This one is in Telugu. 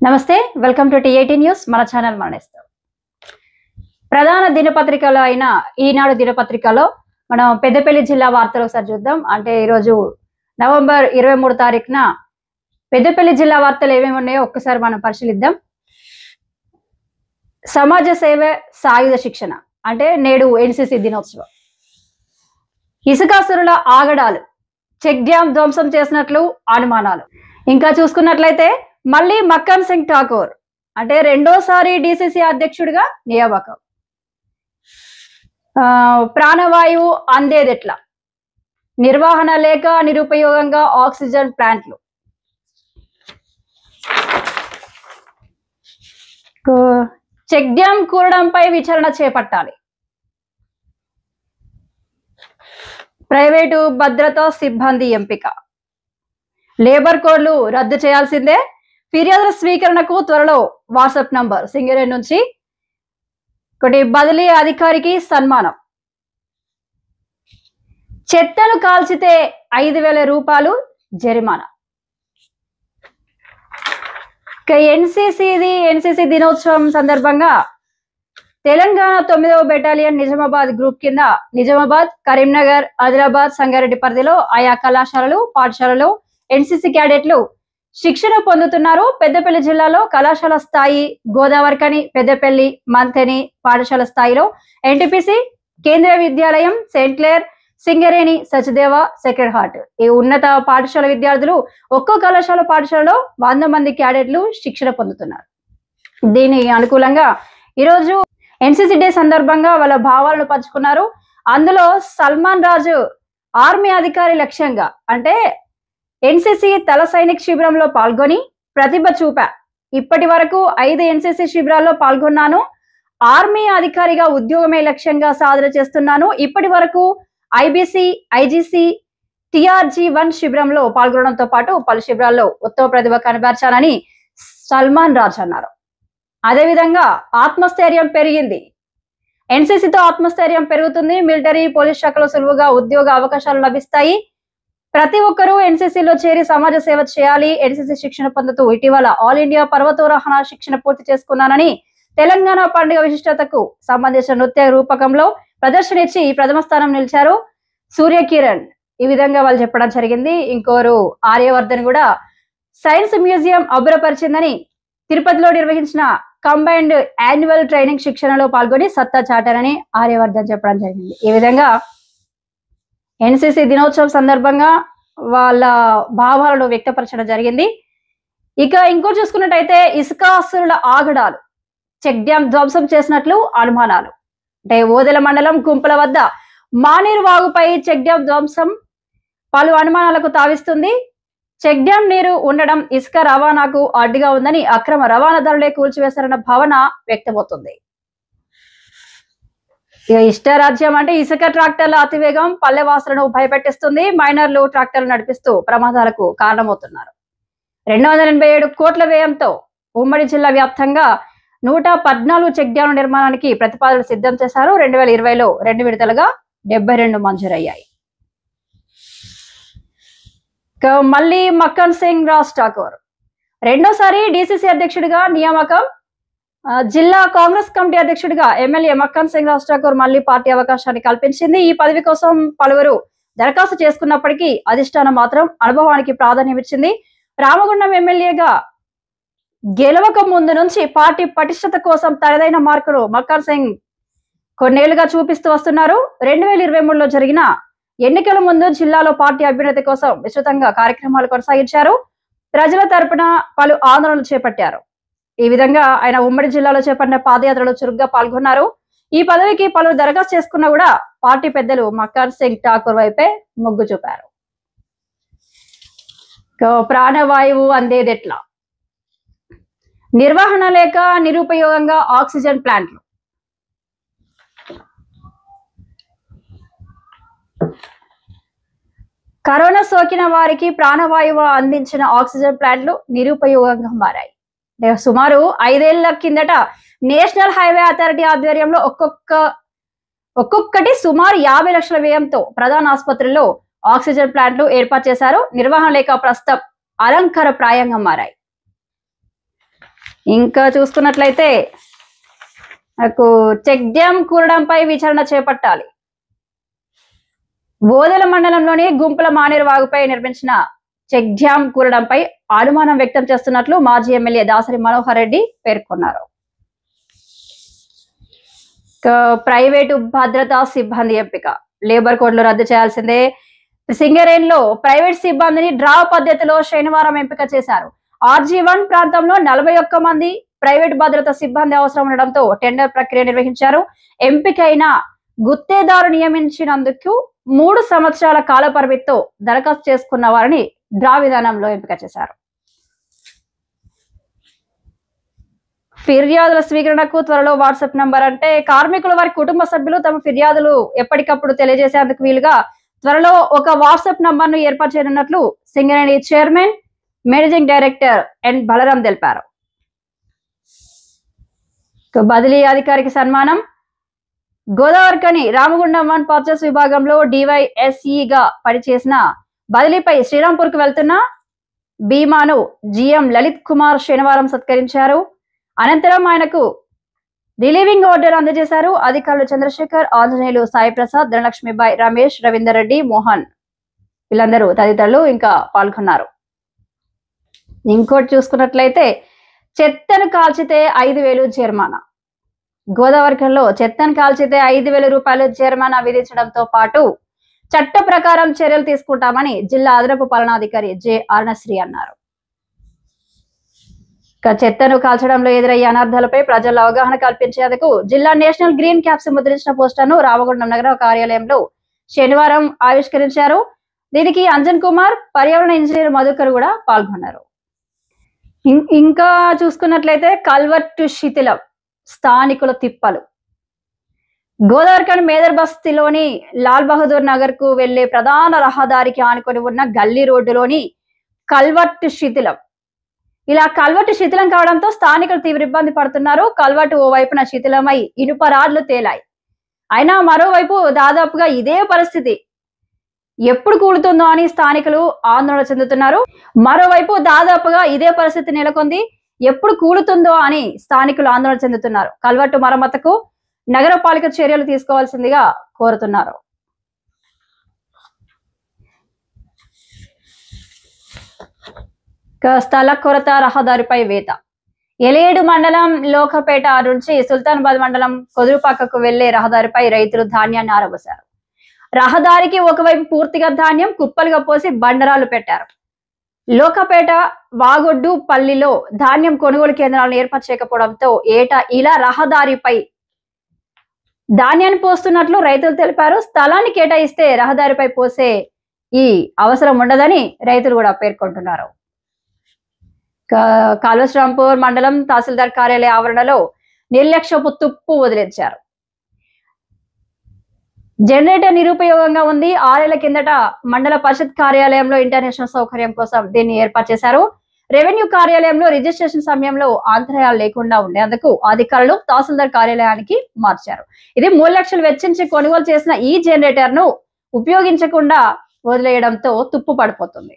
నమస్తే వెల్కమ్ టు టీ18 న్యూస్ మన ఛానల్ మరణిస్తాం ప్రధాన దినపత్రికలో అయిన ఈనాడు దినపత్రికలో మనం పెద్దపల్లి జిల్లా వార్తలు ఒకసారి చూద్దాం. అంటే ఈ రోజు నవంబర్ 23 తారీఖున పెద్దపల్లి జిల్లా వార్తలు ఏమేమి ఉన్నాయో ఒక్కసారి మనం పరిశీలిద్దాం. సమాజ సేవ సాయుధ శిక్షణ అంటే నేడు ఎన్సీసీ దినోత్సవం. ఇసుకాసురుల ఆగడాలు, చెక్ డ్యాం ధ్వంసం చేసినట్లు అనుమానాలు. ఇంకా చూసుకున్నట్లయితే మళ్ళీ మక్కన్ సింగ్ ఠాకూర్ అంటే రెండోసారి డిసిసి అధ్యక్షుడిగా నియామకం. ప్రాణవాయువు అందేదెట్లా, నిర్వహణ లేక నిరుపయోగంగా ఆక్సిజన్ ప్లాంట్లు. చెక్ డ్యాం కూరడంపై విచారణ చేపట్టాలి. ప్రైవేటు భద్రతా సిబ్బంది ఎంపిక. లేబర్ కోడ్లు రద్దు చేయాల్సిందే. ఫిర్యాదుల స్వీకరణకు త్వరలో వాట్సాప్ నంబర్. సింగరేణి నుంచి ఒకటి బదిలీ అధికారికి సన్మానం. చెత్తను కాల్చితే 5,000 రూపాయలు జరిమానా. ఎన్సీసీ దినోత్సవం సందర్భంగా తెలంగాణ 9వ బెటాలియన్ నిజామాబాద్ గ్రూప్ కింద నిజామాబాద్, కరీంనగర్, ఆదిలాబాద్, సంగారెడ్డి పరిధిలో ఆయా కళాశాలలు, పాఠశాలలో ఎన్సీసీ క్యాడెట్లు శిక్షణ పొందుతున్నారు. పెద్దపల్లి జిల్లాలో కళాశాల స్థాయి గోదావరికని, పెద్దపల్లి, మంథని పాఠశాల స్థాయిలో NTPC, Kendriya Vidyalaya, Saint Clare, Singareni, Sachdeva, sacred heart ఈ ఉన్నత పాఠశాల విద్యార్థులు ఒక్కో కళాశాల పాఠశాలలో 100 మంది క్యాడెట్లు శిక్షణ పొందుతున్నారు. దీనికి అనుకూలంగా ఈరోజు ఎన్సీసీ డే సందర్భంగా వాళ్ళ భావాలను పంచుకున్నారు. అందులో సల్మాన్ రాజు ఆర్మీ అధికారి లక్ష్యంగా అంటే ఎన్సీసీ తల సైనిక్ శిబిరంలో పాల్గొని ప్రతిభ చూపా. ఇప్పటి వరకు 5 ఎన్సీసీ శిబిరాల్లో పాల్గొన్నాను. ఆర్మీ అధికారిగా ఉద్యోగమే లక్ష్యంగా సాధన చేస్తున్నాను. ఇప్పటి వరకు ఐబీసీ, ఐజీసీ, TRG-1 శిబిరంలో పాల్గొనడంతో పాటు పలు శిబిరాల్లో ఉత్తమ ప్రతిభ కనబర్చానని సల్మాన్ రాజ్ అన్నారు. అదేవిధంగా ఆత్మస్థైర్యం పెరిగింది. ఎన్సీసీతో ఆత్మస్థైర్యం పెరుగుతుంది. మిలిటరీ, పోలీస్ శాఖలో సులువుగా ఉద్యోగ అవకాశాలు లభిస్తాయి. ప్రతి ఒక్కరూ ఎన్సీసీలో చేరి సమాజ సేవ చేయాలి. ఎన్సీసీ శిక్షణ పొందుతూ ఇటీవల ఆల్ ఇండియా పర్వతారోహణ శిక్షణ పూర్తి చేసుకున్నానని తెలంగాణ పండుగ విశిష్టతకు సంబంధించిన నృత్య రూపకంలో ప్రదర్శన ఇచ్చి ప్రథమ స్థానం నిలిచారు సూర్యకిరణ్. ఈ విధంగా వాళ్ళు చెప్పడం జరిగింది. ఇంకోరు ఆర్యవర్ధన్ కూడా సైన్స్ మ్యూజియం అబ్బురపరిచిందని తిరుపతిలో నిర్వహించిన కంబైన్డ్ యాన్యువల్ ట్రైనింగ్ శిక్షణలో పాల్గొని సత్తా చాటారని ఆర్యవర్ధన్ చెప్పడం జరిగింది. ఈ విధంగా ఎన్సీసీ దినోత్సవం సందర్భంగా వాళ్ళ భావాలను వ్యక్తపరచడం జరిగింది. ఇక ఇంకోటి చూసుకున్నట్టయితే ఇసుకాసురుల ఆగడాలు, చెక్ డ్యాం ధ్వంసం చేసినట్లు అనుమానాలు. అంటే ఓదెల మండలం గుంపుల వద్ద మానేరు వాగుపై చెక్ డ్యాం ధ్వంసం పలు అనుమానాలకు తావిస్తుంది. చెక్ డ్యాం నీరు ఉండడం ఇసుక రవాణాకు అడ్డుగా ఉందని అక్రమ రవాణాదారులే కూల్చివేశారన్న భావన వ్యక్తమవుతుంది. ఇష్టరాజ్యం అంటే ఇసుక ట్రాక్టర్ల అతివేగం పల్లెవాసులను భయపెట్టిస్తుంది. మైనర్లు ట్రాక్టర్లు నడిపిస్తూ ప్రమాదాలకు కారణమవుతున్నారు. 287 కోట్ల వ్యయంతో ఉమ్మడి జిల్లా వ్యాప్తంగా 114 చెక్ డ్యాంల నిర్మాణానికి ప్రతిపాదనలు సిద్ధం చేశారు. 2020లో 2 విడతలుగా 72 మంజూరయ్యాయి. మళ్ళీ మక్కన్ సింగ్ రాజ్ ఠాకూర్ రెండోసారి డిసిసి అధ్యక్షుడిగా నియామకం. జిల్లా కాంగ్రెస్ కమిటీ అధ్యక్షుడిగా ఎమ్మెల్యే మక్కన్ సింగ్ రాజ్ ఠాకూర్ మళ్లీ పార్టీ అవకాశాన్ని కల్పించింది. ఈ పదవి కోసం పలువురు దరఖాస్తు చేసుకున్నప్పటికీ అధిష్టానం మాత్రం అనుభవానికి ప్రాధాన్యం ఇచ్చింది. రామగుండం ఎమ్మెల్యేగా గెలవక ముందు నుంచి పార్టీ పటిష్టత కోసం తనదైన మార్కును మక్కన్ సింగ్ కొన్నేళ్లుగా చూపిస్తూ వస్తున్నారు. 2023లో జరిగిన ఎన్నికల ముందు జిల్లాలో పార్టీ అభ్యున్నతి కోసం విస్తృతంగా కార్యక్రమాలు కొనసాగించారు. ప్రజల తరపున పలు ఆందోళనలు చేపట్టారు. ఈ విధంగా ఆయన ఉమ్మడి జిల్లాలో చేపట్టిన పాదయాత్రలో చురుగ్గా పాల్గొన్నారు. ఈ పదవికి పలువురు దరఖాస్తు చేసుకున్నా కూడా పార్టీ పెద్దలు మక్కన్ సింగ్ ఠాకూర్ వైపే మొగ్గు చూపారు. ప్రాణవాయువు అందేదెట్లా, నిర్వహణ లేక నిరుపయోగంగా ఆక్సిజన్ ప్లాంట్లు. కరోనా సోకిన వారికి ప్రాణవాయువు అందించిన ఆక్సిజన్ ప్లాంట్లు నిరుపయోగంగా మారాయి. సుమారు 5 ఏళ్ల కిందట నేషనల్ హైవే అథారిటీ ఆధ్వర్యంలో ఒక్కొక్కటి సుమారు 50 లక్షల వ్యయంతో ప్రధాన ఆసుపత్రుల్లో ఆక్సిజన్ ప్లాంట్లు ఏర్పాటు చేశారు. నిర్వహణ లేక ప్రస్తుతం అలంకార ప్రాయంగా మారాయి. ఇంకా చూసుకున్నట్లయితే నాకు చెక్ డ్యాం కూరడంపై విచారణ చేపట్టాలి. బోదెల మండలంలోని గుంపుల మానేరు వాగుపై నిర్మించిన చెక్ డ్యాం కూరడంపై అనుమానం వ్యక్తం చేస్తున్నట్లు మాజీ ఎమ్మెల్యే దాసరి మనోహర్ రెడ్డి పేర్కొన్నారు. ప్రైవేటు భద్రతా సిబ్బంది ఎంపిక లేబర్ కోడ్లు రద్దు చేయాల్సిందే. సింగరేణిలో ప్రైవేట్ సిబ్బందిని డ్రా పద్ధతిలో శనివారం ఎంపిక చేశారు. RG1 ప్రాంతంలో 41 మంది ప్రైవేట్ భద్రతా సిబ్బంది అవసరం ఉండడంతో టెండర్ ప్రక్రియ నిర్వహించారు. ఎంపికైన గుత్తేదారు నియమించినందుకు 3 సంవత్సరాల కాల పరిమితితో దరఖాస్తు చేసుకున్న వారిని డ్రా విధానంలో ఎంపిక చేశారు. ఫిర్యాదుల స్వీకరణకు త్వరలో వాట్సాప్ నంబర్ అంటే కార్మికులు వారి కుటుంబ సభ్యులు తమ ఫిర్యాదులు ఎప్పటికప్పుడు తెలియజేసేందుకు వీలుగా త్వరలో ఒక వాట్సాప్ నంబర్ ను ఏర్పాటు చేయనున్నట్లు Singareni chairman managing director N Balram తెలిపారు. బదిలీ అధికారికి సన్మానం. గోదావరికని రామగుండం 1 పర్చేస్ విభాగంలో DYSEగా పనిచేసిన బదిలీపై శ్రీరాంపూర్ కు వెళ్తున్న భీమాను GM లలిత్ కుమార్ శనివారం సత్కరించారు. అనంతరం ఆయనకు రిలీవింగ్ ఆర్డర్ అందజేశారు. అధికారులు చంద్రశేఖర్, ఆంజనేయులు, సాయి ప్రసాద్, ధనలక్ష్మిబాయి, రమేష్, రవీందర్ రెడ్డి, మోహన్ వీళ్ళందరూ తదితరులు ఇంకా పాల్గొన్నారు. ఇంకోటి చూసుకున్నట్లయితే చెత్తను కాల్చితే 5,000 జరిమానా. గోదావరిలో చెత్తను కాల్చితే 5,000 రూపాయలు జరిమానా విధించడంతో పాటు చట్ట ప్రకారం చర్యలు తీసుకుంటామని జిల్లా అదనపు పాలనాధికారి జె అరుణశ్రీ అన్నారు. చెత్తను కాల్చడంలో ఎదురయ్యే అనర్థాలపై ప్రజల్లో అవగాహన కల్పించేందుకు జిల్లా నేషనల్ గ్రీన్ క్యాప్స్ ముద్రించిన పోస్టర్ను రామగుండం నగర కార్యాలయంలో శనివారం ఆవిష్కరించారు. దీనికి అంజన్ కుమార్, పర్యావరణ ఇంజనీర్ మధుకర్ కూడా పాల్గొన్నారు. ఇంకా చూసుకున్నట్లయితే కల్వర్టు శిథిలం, స్థానికుల తిప్పలు. గోదావరిఖని మేదర్ బస్తీలోని లాల్ బహదూర్ నగర్ కు వెళ్లే ప్రధాన రహదారికి ఆనుకొని ఉన్న గల్లీ రోడ్డులోని కల్వర్టు శిథిలం. ఇలా కల్వర్టు శిథిలం కావడంతో స్థానికులు తీవ్ర ఇబ్బంది పడుతున్నారు. కల్వర్టు ఓ వైపున శిథిలమై ఇనుప రాడ్లు తేలాయి. అయినా మరోవైపు దాదాపుగా ఇదే పరిస్థితి. ఎప్పుడు కూలుతుందో అని స్థానికులు ఆందోళన చెందుతున్నారు. మరోవైపు దాదాపుగా ఇదే పరిస్థితి నెలకొంది. ఎప్పుడు కూలుతుందో అని స్థానికులు ఆందోళన చెందుతున్నారు. కల్వర్టు మరమ్మతుకు నగరపాలిక చర్యలు తీసుకోవాల్సిందిగా కోరుతున్నారు. స్థల కొరత, రహదారిపై వేత. ఎలియేడు మండలం లోకపేట నుంచి సుల్తానాబాద్ మండలం కొదురుపాకకు వెళ్లే రహదారిపై రైతులు ధాన్యాన్ని ఆరబోశారు. రహదారికి ఒకవైపు పూర్తిగా ధాన్యం కుప్పలుగా పోసి బండరాలు పెట్టారు. లోకపేట, వాగొడ్డు పల్లిలో ధాన్యం కొనుగోలు కేంద్రాలను ఏర్పాటు చేయకపోవడంతో ఏటా ఇలా రహదారిపై ధాన్యాన్ని పోస్తున్నట్లు రైతులు తెలిపారు. స్థలాన్ని కేటాయిస్తే రహదారిపై పోసే ఈ అవసరం ఉండదని రైతులు కూడా పేర్కొంటున్నారు. కాల్వశ్రాంపూర్ మండలం తహసీల్దార్ కార్యాలయ ఆవరణలో నిర్లక్ష్యపు తుప్పు వదిలించారు. జనరేటర్ నిరుపయోగంగా ఉంది. 6 ఏళ్ల కిందట మండల పరిషత్ కార్యాలయంలో ఇంటర్నేషనల్ సౌకర్యం కోసం దీన్ని ఏర్పాటు చేశారు. రెవెన్యూ కార్యాలయంలో రిజిస్ట్రేషన్ సమయంలో అంతరాయాలు లేకుండా ఉండేందుకు అధికారులు తహసీల్దార్ కార్యాలయానికి మార్చారు. ఇది 3 లక్షలు వెచ్చించి కొనుగోలు చేసిన ఈ జనరేటర్ ను ఉపయోగించకుండా వదిలేయడంతో తుప్పు పడిపోతుంది.